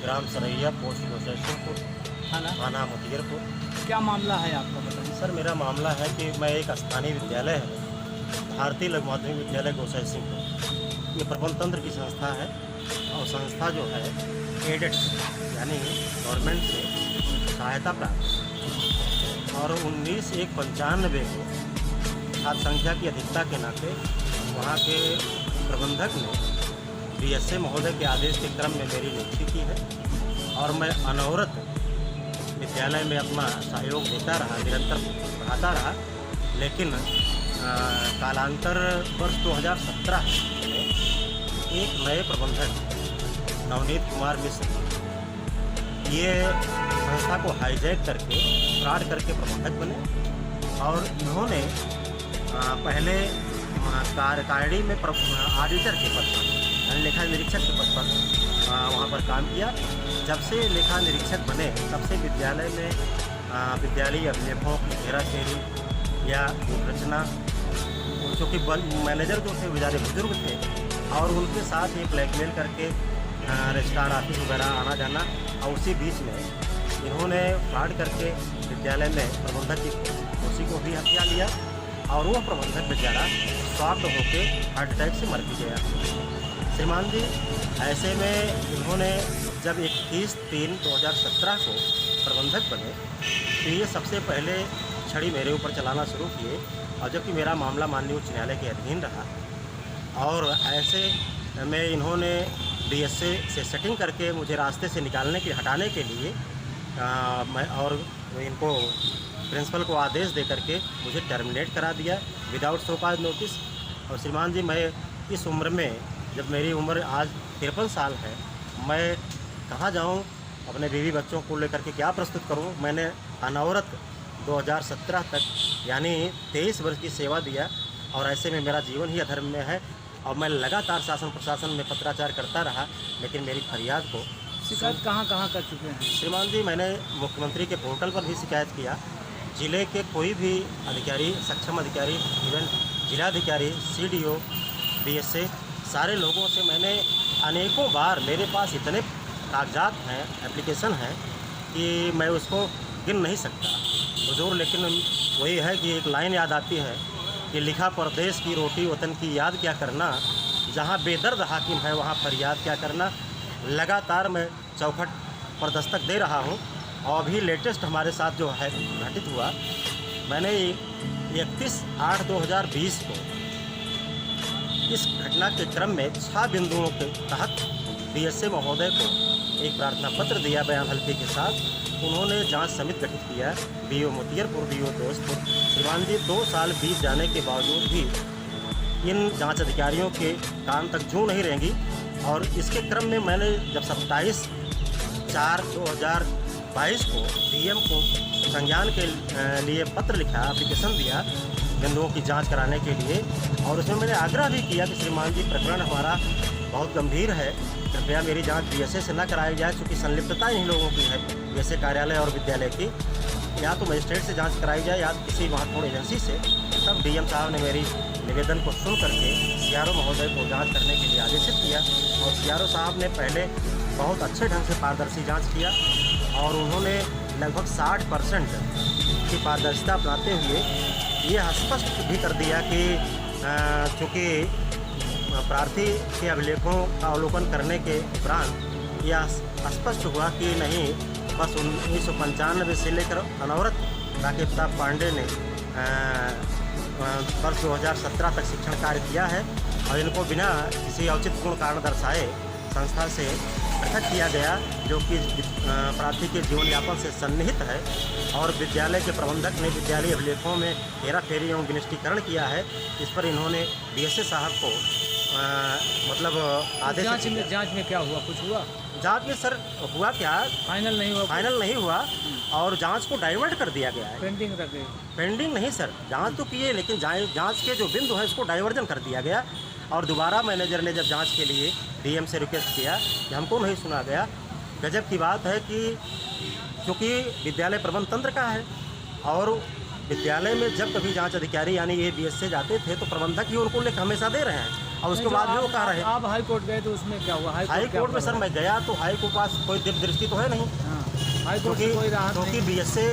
ग्राम Saraiya, post गोसैसिंहपुर, थाना मोतियरपुर। क्या मामला है आपका, बताइए। सर, मेरा मामला है कि मैं एक स्थानीय विद्यालय है, भारतीय लघु माध्यमिक विद्यालय गोसैसिंहपुर, ये प्रबंध तंत्र की संस्था है और संस्था जो है एडेड यानी गवर्नमेंट से सहायता प्राप्त, और 19/1/95 को छात्र संख्या की अधिकता के नाते वहाँ के प्रबंधक ने बीएसए महोदय के आदेश के क्रम में मेरी नियुक्ति की है और मैं अनवरत विद्यालय में अपना सहयोग देता रहा, निरंतर पढ़ाता रहा। लेकिन कालांतर वर्ष 2017 में एक नए प्रबंधक नवनीत कुमार मिश्र ये संस्था को हाईजैक करके फ्रॉड करके प्रबंधक बने और इन्होंने पहले कार्यकारिणी में ऑडिटर के पद पर यानी लेखा निरीक्षक के पद पर वहाँ पर काम किया। जब से लेखा निरीक्षक बने तब से विद्यालय में विद्यालयी अभिलेखों की हेराफेरी या रचना, क्योंकि मैनेजर जो थे बेचारे बुजुर्ग थे और उनके साथ ये ब्लैकमेल करके रजिस्ट्रार ऑफिस वगैरह आना जाना, और उसी बीच में इन्होंने फ्रॉड करके विद्यालय में प्रबंधक की कुर्सी को भी हथिया लिया और वो प्रबंधक बेचारा स्वाप्त होकर हार्ट अटैक से मर भी गया। श्रीमान जी, ऐसे में इन्होंने जब 21/3/2017 को प्रबंधक बने तो ये सबसे पहले छड़ी मेरे ऊपर चलाना शुरू किए, और जबकि मेरा मामला माननीय उच्च न्यायालय के अधीन रहा और ऐसे में इन्होंने बीएसए से सेटिंग करके मुझे रास्ते से हटाने के लिए मैं और इनको प्रिंसिपल को आदेश दे करके मुझे टर्मिनेट करा दिया विदाउट शो कॉज नोटिस। और श्रीमान जी, मैं इस उम्र में, जब मेरी उम्र आज 53 साल है, मैं कहाँ जाऊँ, अपने बीवी बच्चों को लेकर के क्या प्रस्तुत करूँ। मैंने अनवरत 2017 तक यानी 23 वर्ष की सेवा दिया और ऐसे में मेरा जीवन ही अधर्म में है और मैं लगातार शासन प्रशासन में पत्राचार करता रहा, लेकिन मेरी फरियाद को शिकायत कहाँ कर चुके हैं? श्रीमान जी, मैंने मुख्यमंत्री के पोर्टल पर भी शिकायत किया, जिले के कोई भी अधिकारी, सक्षम अधिकारी, इवन जिलाधिकारी, सीडीओ, बीएसए, सारे लोगों से मैंने अनेकों बार, मेरे पास इतने कागजात हैं, एप्लीकेशन हैं कि मैं उसको गिन नहीं सकता हुजूर। लेकिन वही है कि एक लाइन याद आती है कि लिखा परदेश की रोटी वतन की याद क्या करना, जहाँ बेदर्द हाकिम है वहाँ फरियाद क्या करना। लगातार मैं चौखट पर दस्तक दे रहा हूँ और अभी लेटेस्ट हमारे साथ जो है घटित हुआ, मैंने 31/8/2020 को इस घटना के क्रम में 6 बिंदुओं के तहत बीएसए महोदय को एक प्रार्थना पत्र दिया बयान हल्फी के साथ। उन्होंने जांच समिति गठित किया, बीओ मोतियरपुर, बीओ दोस्तपुर। श्रीमान जी, 2 साल बीत जाने के बावजूद भी इन जांच अधिकारियों के कान तक जूं नहीं रहेंगी। और इसके क्रम में मैंने जब 27/4/2022 को डीएम को संज्ञान के लिए पत्र लिखा, एप्लीकेशन दिया बिंदुओं की जांच कराने के लिए, और उसमें मैंने आग्रह भी किया कि श्रीमान जी, प्रकरण हमारा बहुत गंभीर है, कृपया मेरी जांच बीएसए से न कराई जाए, क्योंकि संलिप्तता इन्हीं लोगों की है बीएसए कार्यालय और विद्यालय की, या तो मजिस्ट्रेट से जांच कराई जाए या किसी महत्वपूर्ण एजेंसी से। तब डीएम साहब ने मेरी निवेदन को सुन करके सीआरओ महोदय को जांच करने के लिए आदेशित किया, और सीआरओ साहब ने पहले बहुत अच्छे ढंग से पारदर्शी जांच किया और उन्होंने लगभग 60% की पारदर्शिता अपनाते हुए ये स्पष्ट भी कर दिया कि चूँकि प्रार्थी के अभिलेखों का अवलोकन करने के उपरांत यह स्पष्ट हुआ कि नहीं, बस 1995 से लेकर अनवरत राकेश प्रताप पांडे ने वर्ष 2017 तक शिक्षण कार्य किया है और इनको बिना किसी औचित्यपूर्ण कारण दर्शाए संस्था से पृथक किया गया, जो कि प्रार्थी के जीवन यापन से सन्निहित है। और विद्यालय के प्रबंधक ने विद्यालय अभिलेखों में हेराफेरी एवं विनिष्टीकरण किया है। इस पर इन्होंने बीएसए साहब को मतलब आदेश। जांच में क्या हुआ, कुछ हुआ? जांच में सर हुआ क्या, फाइनल नहीं हुआ और जांच को डाइवर्ट कर दिया गया है। पेंडिंग रख गए? पेंडिंग नहीं सर, जांच तो किए, लेकिन जांच के जो बिंदु है उसको डाइवर्जन कर दिया गया। और दोबारा मैनेजर ने जब जांच के लिए डीएम से रिक्वेस्ट किया कि हमको नहीं सुना गया। गजब की बात है कि क्योंकि विद्यालय प्रबंध तंत्र का है और विद्यालय में जब कभी जांच अधिकारी यानी ये बीएसए जाते थे तो प्रबंधक ही उनको लेख हमेशा दे रहे हैं, और उसके बाद भी वो कह रहे हैं। आप हाई कोर्ट गए तो उसमें क्या हुआ? हाई क्या कोर्ट में सर हुआ? मैं गया तो हाई कोर्ट पास कोई दिव्य दृष्टि तो है नहीं, हाँ, हाई कोर्ट से कोई राहत क्योंकि नहीं। बीएसए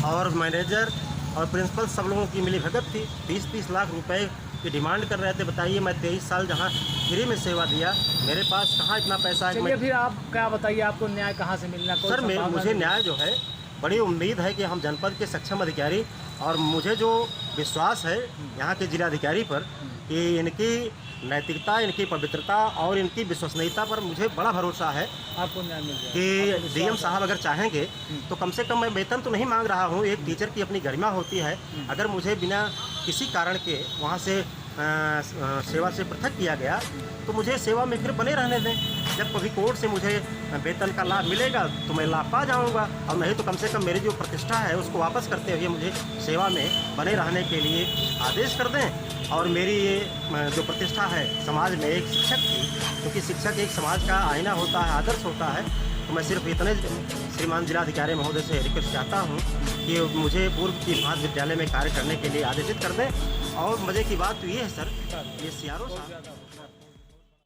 और मैनेजर और प्रिंसिपल सब लोगों की मिली भगत थी। 30-30 लाख रुपए की डिमांड कर रहे थे। बताइए, मैं 23 साल जहाँ फ्री में सेवा दिया, मेरे पास कहाँ इतना पैसा है कि चलिए मैं... फिर आप क्या बताइए, आपको न्याय कहाँ से मिलना? कोई सर संभावना मुझे नहीं? न्याय जो है, बड़ी उम्मीद है कि हम जनपद के सक्षम अधिकारी, और मुझे जो विश्वास है यहाँ के जिलाधिकारी पर कि इनकी नैतिकता, इनकी पवित्रता और इनकी विश्वसनीयता पर मुझे बड़ा भरोसा है आपको न्याय मिल जाएगा। कि आपको विश्वास डीएम है? साहब अगर चाहेंगे तो कम से कम, मैं वेतन तो नहीं मांग रहा हूँ, एक टीचर की अपनी गरिमा होती है। अगर मुझे बिना किसी कारण के वहाँ से सेवा से पृथक किया गया तो मुझे सेवा में फिर बने रहने दें। जब कभी कोर्ट से मुझे वेतन का लाभ मिलेगा तो मैं लाभ पा जाऊँगा, और नहीं तो कम से कम मेरी जो प्रतिष्ठा है उसको वापस करते हुए मुझे सेवा में बने रहने के लिए आदेश कर दें। और मेरी ये जो प्रतिष्ठा है समाज में एक शिक्षक की, क्योंकि शिक्षक एक समाज का आईना होता है, आदर्श होता है, तो मैं सिर्फ इतने श्रीमान जिलाधिकारी महोदय से रिक्वेस्ट चाहता हूँ कि मुझे पूर्व की महाविद्यालय में कार्य करने के लिए आदेशित कर दें। और मज़े की बात तो ये है सर, ये CRO साहब